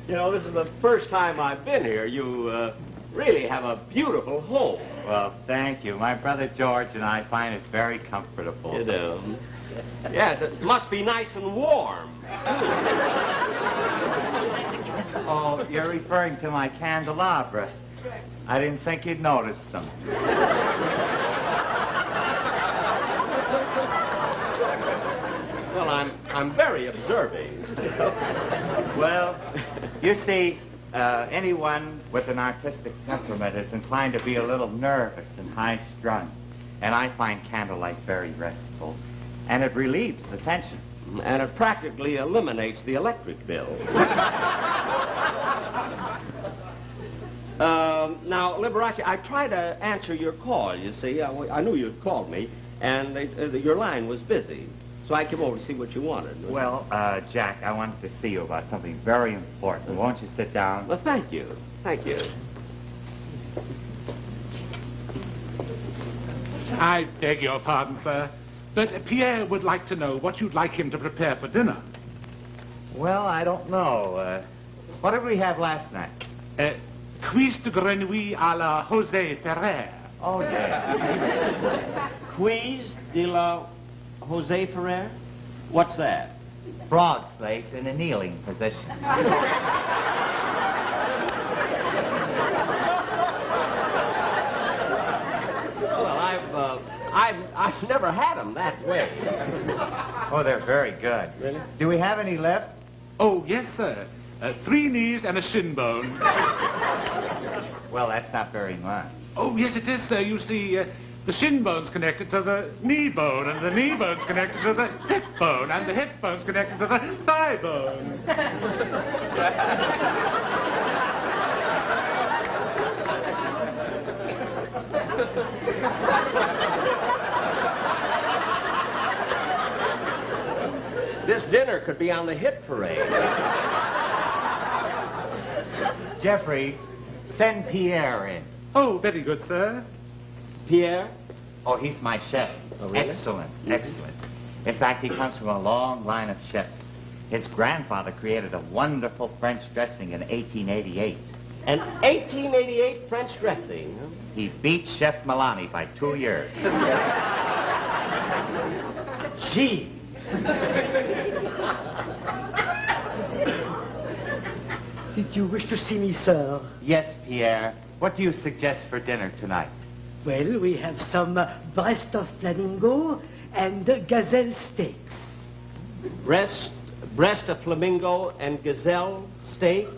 Speaker 10: You know, this is the first time I've been here. You really have a beautiful home.
Speaker 12: Well, thank you. My brother George and I find it very comfortable.
Speaker 10: You do? Yes, it must be nice and warm.
Speaker 12: Oh, you're referring to my candelabra. I didn't think you'd notice them.
Speaker 10: Well, I'm very observing.
Speaker 12: Well, you see, anyone with an artistic temperament is inclined to be a little nervous and high-strung. And I find candlelight very restful. And it relieves the tension.
Speaker 10: And it practically eliminates the electric bill. Now, Liberace, I tried to answer your call, you see. I knew you'd called me, and your line was busy. So I came over to see what you wanted.
Speaker 12: Well, Jack, I wanted to see you about something very important. Won't you sit down?
Speaker 10: Well, thank you. Thank you.
Speaker 1: I beg your pardon, sir, but Pierre would like to know what you'd like him to prepare for dinner.
Speaker 12: Well, I don't know. What did we have last night?
Speaker 1: Cuisse de grenouille à la José Ferrer.
Speaker 12: Oh, yeah.
Speaker 10: Cuisse de la Jose Ferrer? What's that?
Speaker 12: Frog's legs in a kneeling position.
Speaker 10: Well, I've never had them that way.
Speaker 12: Oh, they're very good.
Speaker 10: Really?
Speaker 12: Do we have any left?
Speaker 1: Oh, yes, sir. 3 knees and a shin bone.
Speaker 12: Well, that's not very much.
Speaker 1: Oh, yes, it is, sir. You see, the shin bone's connected to the knee bone, and the knee bone's connected to the hip bone, and the hip bone's connected to the thigh bone.
Speaker 10: This dinner could be on the hit parade.
Speaker 12: Jeffrey, send Pierre in.
Speaker 1: Oh, very good, sir.
Speaker 10: Pierre?
Speaker 12: Oh, he's my chef.
Speaker 10: Oh, really?
Speaker 12: Excellent, excellent. In fact, he comes from a long line of chefs. His grandfather created a wonderful French dressing in 1888.
Speaker 10: An 1888 French dressing? Huh?
Speaker 12: He beat Chef Milani by 2 years.
Speaker 10: Gee.
Speaker 13: Did you wish to see me, sir?
Speaker 12: Yes, Pierre. What do you suggest for dinner tonight?
Speaker 13: Well, we have some breast of flamingo and gazelle steaks.
Speaker 10: Breast of flamingo and gazelle steak?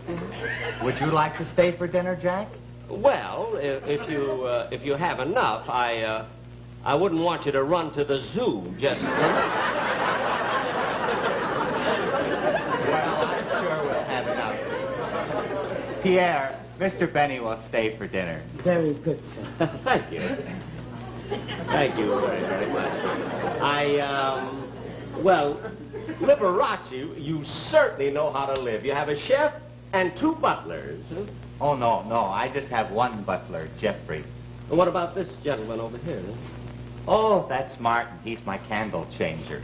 Speaker 12: Would you like to stay for dinner, Jack?
Speaker 10: Well, if you have enough, I wouldn't want you to run to the zoo just.
Speaker 12: Well, I'm sure we'll have enough. Pierre, Mr. Benny will stay for dinner.
Speaker 13: Very good, sir.
Speaker 10: Thank you. Thank you very, very much. Well, Liberace, you certainly know how to live. You have a chef and 2 butlers.
Speaker 12: Oh, no. I just have 1 butler, Jeffrey.
Speaker 10: And what about this gentleman over here?
Speaker 12: Oh, that's Martin. He's my candle changer.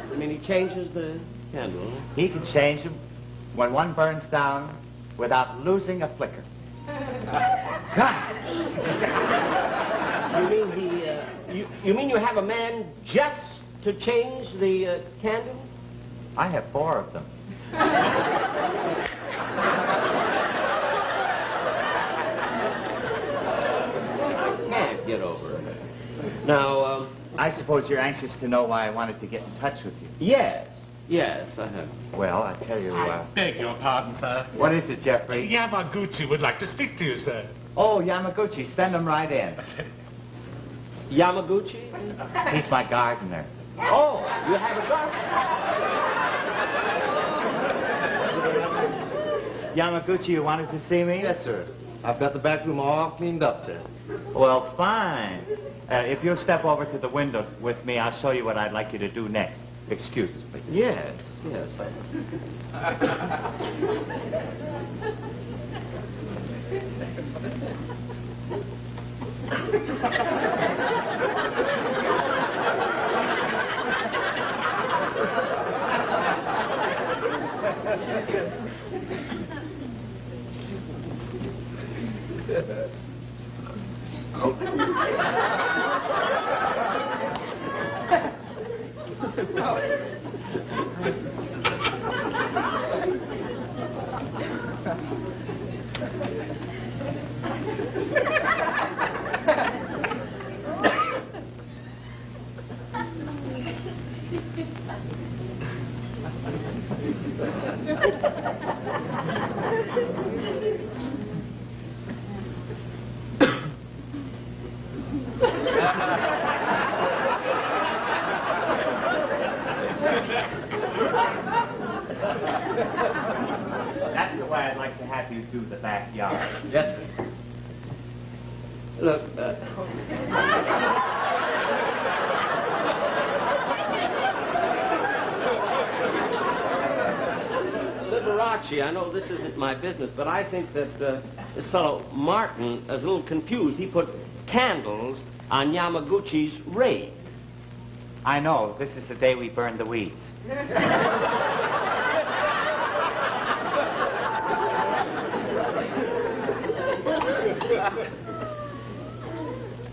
Speaker 10: I mean, he changes the candle.
Speaker 12: He can change them when one burns down without losing a flicker. Gosh!
Speaker 10: You mean you have a man just to change the candle?
Speaker 12: I have 4 of them.
Speaker 10: I can't get over it. Now,
Speaker 12: I suppose you're anxious to know why I wanted to get in touch with you.
Speaker 10: Yes, I have.
Speaker 12: Well, I tell you...
Speaker 1: I beg your pardon, sir.
Speaker 12: What is it, Jeffrey?
Speaker 1: Yamaguchi would like to speak to you, sir.
Speaker 12: Oh, Yamaguchi. Send him right in.
Speaker 10: Yamaguchi?
Speaker 12: He's my gardener.
Speaker 10: Oh, you have a gun?
Speaker 12: Yamaguchi, you wanted to see me?
Speaker 10: Yes, sir. I've got the back room all cleaned up, sir.
Speaker 12: Well, fine. If you'll step over to the window with me, I'll show you what I'd like you to do next. Excuse us, please.
Speaker 10: Yes, yes.
Speaker 12: That's the way I'd like to have you do the backyard.
Speaker 10: Yes, sir. Look, Liberace, I know this isn't my business, but I think that this fellow Martin is a little confused. He put candles on Yamaguchi's rake.
Speaker 12: I know. This is the day we burn the weeds.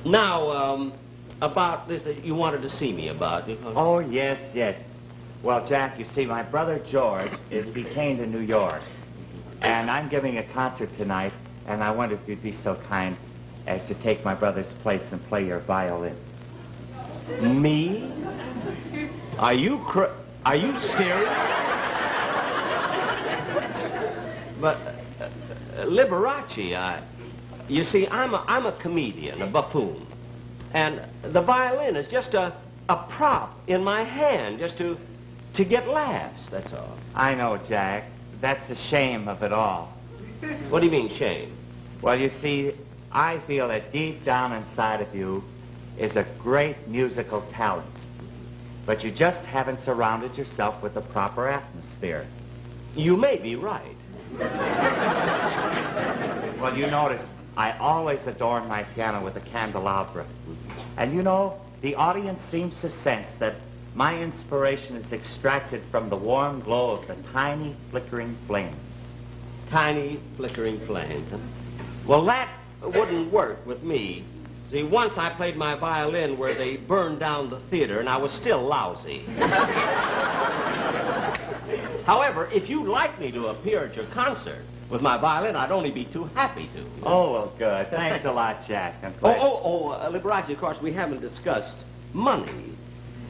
Speaker 10: Now, about this that you wanted to see me about.
Speaker 12: Oh, yes, yes. Well, Jack, you see, my brother George is detained in New York. And I'm giving a concert tonight, and I wonder if you'd be so kind as to take my brother's place and play your violin.
Speaker 10: Me? Are you serious? But, Liberace, you see, I'm a comedian, a buffoon. And the violin is just a prop in my hand, just to get laughs, that's all.
Speaker 12: I know, Jack. That's the shame of it all.
Speaker 10: What do you mean, shame?
Speaker 12: Well, you see, I feel that deep down inside of you is a great musical talent. But you just haven't surrounded yourself with the proper atmosphere.
Speaker 10: You may be right.
Speaker 12: Well, you notice, I always adorn my piano with a candelabra. And you know, the audience seems to sense that my inspiration is extracted from the warm glow of the tiny flickering flames.
Speaker 10: Tiny flickering flames, huh? Well, that wouldn't work with me. See, once I played my violin where they burned down the theater, and I was still lousy. However, if you'd like me to appear at your concert with my violin, I'd only be too happy to.
Speaker 12: Oh, well, good. Thanks a lot, Jack. I'm glad.
Speaker 10: Liberace, of course, we haven't discussed money.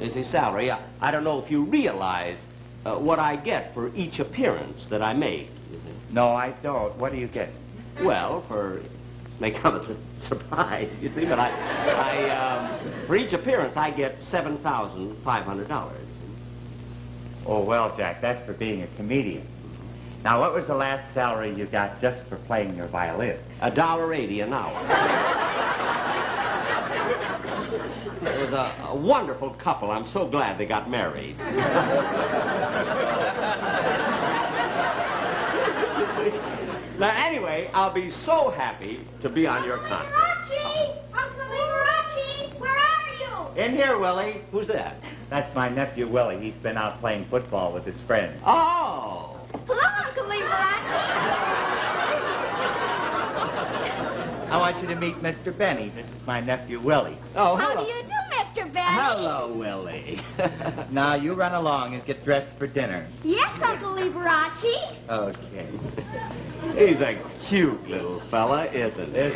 Speaker 10: Is his salary. I don't know if you realize what I get for each appearance that I make.
Speaker 12: No, I don't. What do you get?
Speaker 10: Well, may come as a surprise, you see, but for each appearance I get $7,500.
Speaker 12: Oh, well, Jack, that's for being a comedian. Now, what was the last salary you got just for playing your violin?
Speaker 10: $1.80 an hour. It was a wonderful couple. I'm so glad they got married. Now, anyway, I'll be so happy to be on your concert.
Speaker 11: Liberace! Uncle Liberace! Where are you?
Speaker 12: In here, Willie.
Speaker 10: Who's that?
Speaker 12: That's my nephew, Willie. He's been out playing football with his friends.
Speaker 10: Oh!
Speaker 11: Hello, Uncle Liberace.
Speaker 12: I want you to meet Mr. Benny. This is my nephew, Willie.
Speaker 10: Oh,
Speaker 11: How
Speaker 10: hello.
Speaker 11: do you do, Mr. Benny?
Speaker 10: Hello, Willie.
Speaker 12: Now, you run along and get dressed for dinner.
Speaker 11: Yes, Uncle Liberace.
Speaker 12: Okay.
Speaker 10: He's a cute little fella, isn't he?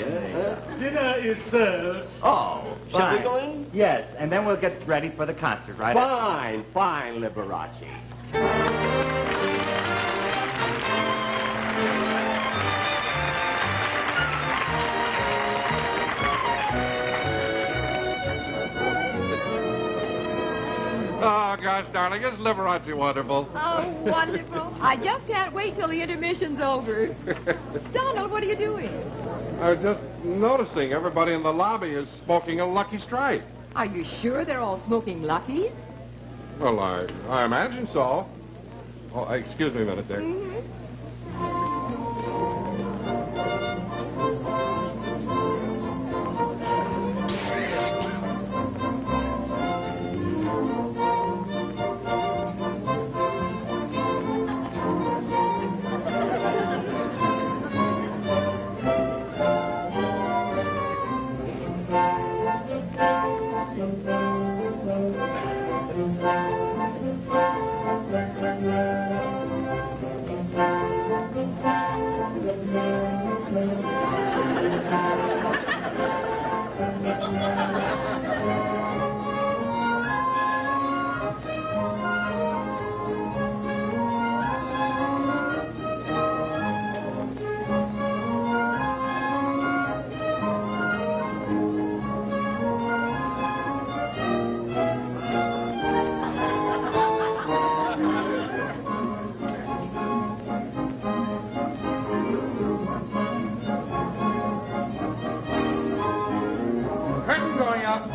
Speaker 1: Dinner is served.
Speaker 10: Oh, shall we
Speaker 12: Fine.
Speaker 10: go in?
Speaker 12: Yes, and then we'll get ready for the concert, right?
Speaker 10: Fine, fine, Liberace.
Speaker 5: Oh, gosh, darling, isn't Liberace wonderful?
Speaker 14: Oh, wonderful. I just can't wait till the intermission's over. Donald, what are you doing?
Speaker 5: I was just noticing everybody in the lobby is smoking a Lucky Strike.
Speaker 14: Are you sure they're all smoking Luckies?
Speaker 5: Well, I imagine so. Oh, excuse me a minute, Dick.
Speaker 1: Curtain going up.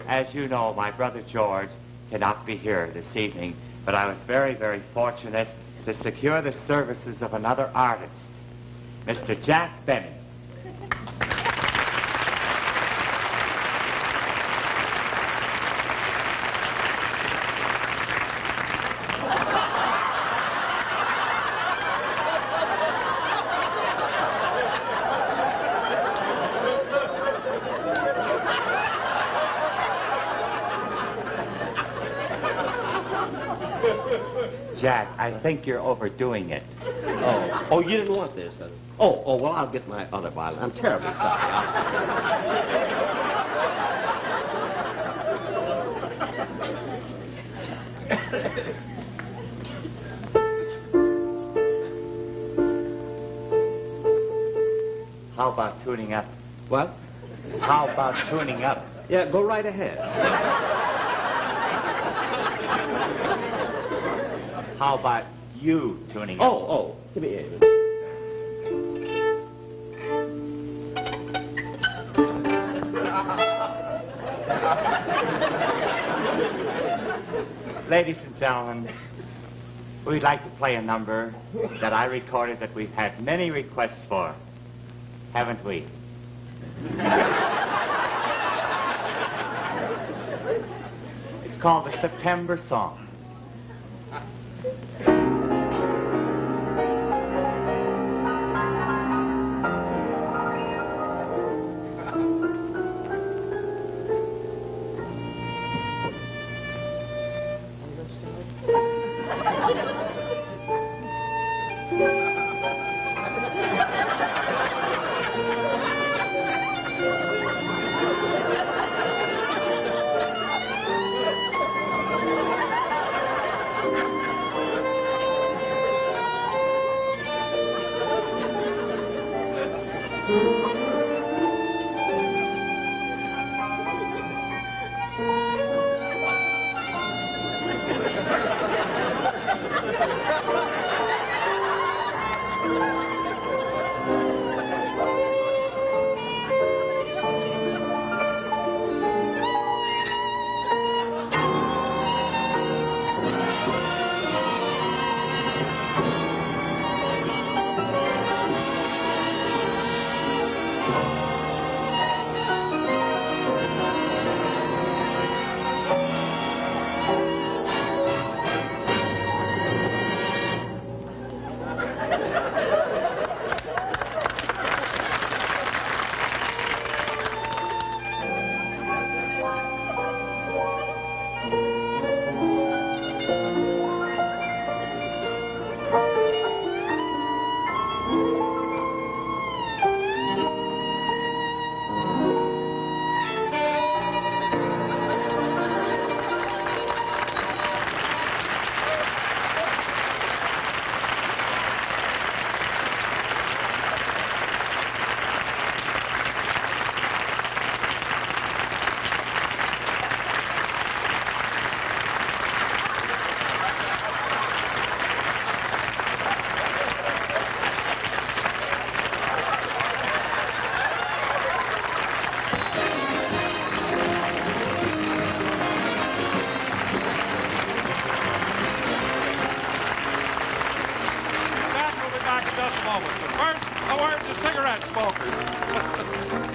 Speaker 12: As you know, my brother George cannot be here this evening, but I was very, very fortunate to secure the services of another artist, Mr. Jack Benny. Jack, I think you're overdoing it.
Speaker 10: Oh, you didn't want this. Oh, well, I'll get my other bottle. I'm terribly sorry.
Speaker 12: How about tuning up?
Speaker 10: What?
Speaker 12: How about tuning up?
Speaker 10: Yeah, go right ahead.
Speaker 12: How about you tuning up?
Speaker 10: Oh, give me a minute.
Speaker 12: Ladies and gentlemen, we'd like to play a number that I recorded that we've had many requests for. Haven't we? It's called the September Song.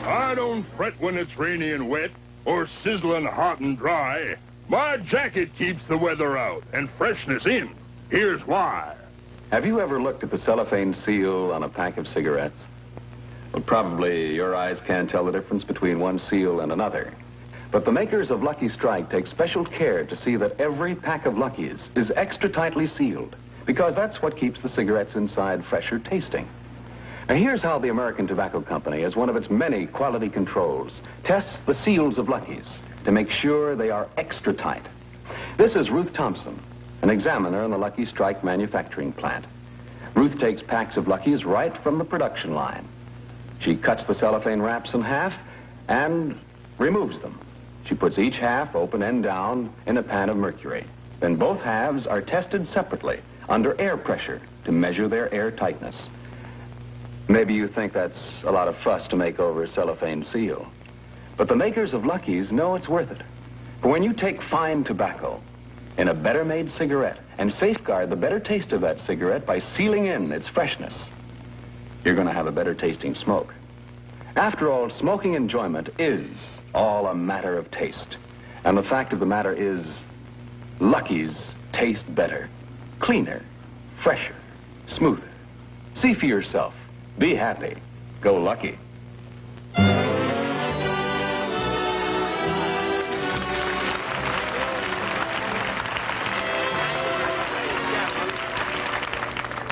Speaker 15: I don't fret when it's rainy and wet, or sizzling hot and dry. My jacket keeps the weather out and freshness in. Here's why.
Speaker 16: Have you ever looked at the cellophane seal on a pack of cigarettes? Well, probably your eyes can't tell the difference between one seal and another. But the makers of Lucky Strike take special care to see that every pack of Luckies is extra tightly sealed, because that's what keeps the cigarettes inside fresher tasting. Now, here's how the American Tobacco Company, as one of its many quality controls, tests the seals of Luckies to make sure they are extra tight. This is Ruth Thompson, an examiner in the Lucky Strike manufacturing plant. Ruth takes packs of Luckies right from the production line. She cuts the cellophane wraps in half and removes them. She puts each half, open end down, in a pan of mercury. Then both halves are tested separately under air pressure to measure their air tightness. Maybe you think that's a lot of fuss to make over a cellophane seal. But the makers of Luckies know it's worth it. For when you take fine tobacco in a better-made cigarette and safeguard the better taste of that cigarette by sealing in its freshness, you're going to have a better-tasting smoke. After all, smoking enjoyment is all a matter of taste. And the fact of the matter is, Luckies taste better, cleaner, fresher, smoother. See for yourself. Be happy. Go Lucky.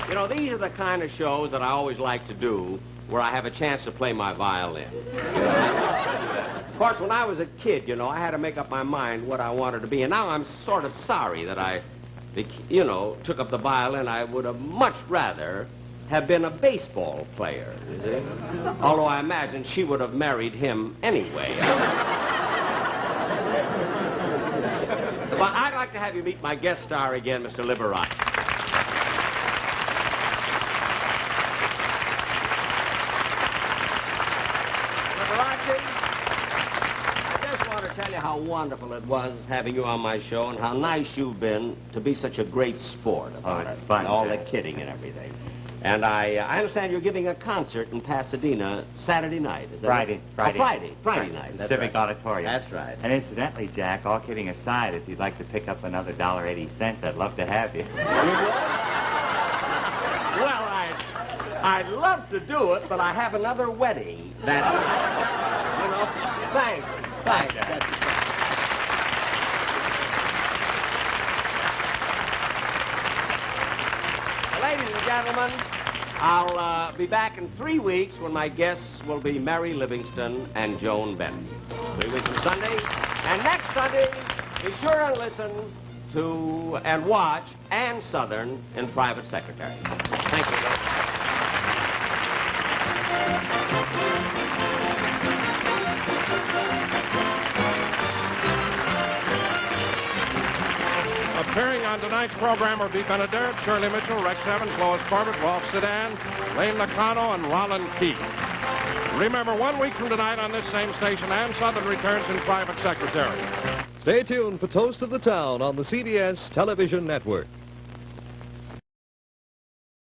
Speaker 10: You know, these are the kind of shows that I always like to do where I have a chance to play my violin. Of course, when I was a kid, you know, I had to make up my mind what I wanted to be. And now I'm sort of sorry that I, you know, took up the violin. I would have much rather have been a baseball player, you see? Although I imagine she would have married him anyway. But I'd like to have you meet my guest star again, Mr. Liberace. Liberace, I just want to tell you how wonderful it was having you on my show and how nice you've been to be such a great sport about
Speaker 12: it's
Speaker 10: it.
Speaker 12: fun,
Speaker 10: And all
Speaker 12: Jack.
Speaker 10: the kidding and everything. And I understand you're giving a concert in Pasadena Saturday night. Is that
Speaker 12: Friday.
Speaker 10: right? Friday night. That's
Speaker 12: Civic
Speaker 10: right.
Speaker 12: Auditorium.
Speaker 10: That's right.
Speaker 12: And incidentally, Jack, all kidding aside, if you'd like to pick up another $1.80, I'd love to have you.
Speaker 10: Well, I'd love to do it, but I have another wedding. That, you know, thanks. Ladies and gentlemen, I'll be back in 3 weeks when my guests will be Mary Livingston and Joan Bennett. 3 weeks from Sunday. And next Sunday, be sure and listen to and watch Ann Southern in Private Secretary. Thank you.
Speaker 5: Appearing on tonight's program are Dee Benaderet, Shirley Mitchell, Rex Evans, Lois Corbett, Rolf Sedan, Lane Lacano, and Roland Keith. Remember, 1 week from tonight on this same station, Ann Southern returns in Private Secretary.
Speaker 17: Stay tuned for Toast of the Town on the CBS Television Network.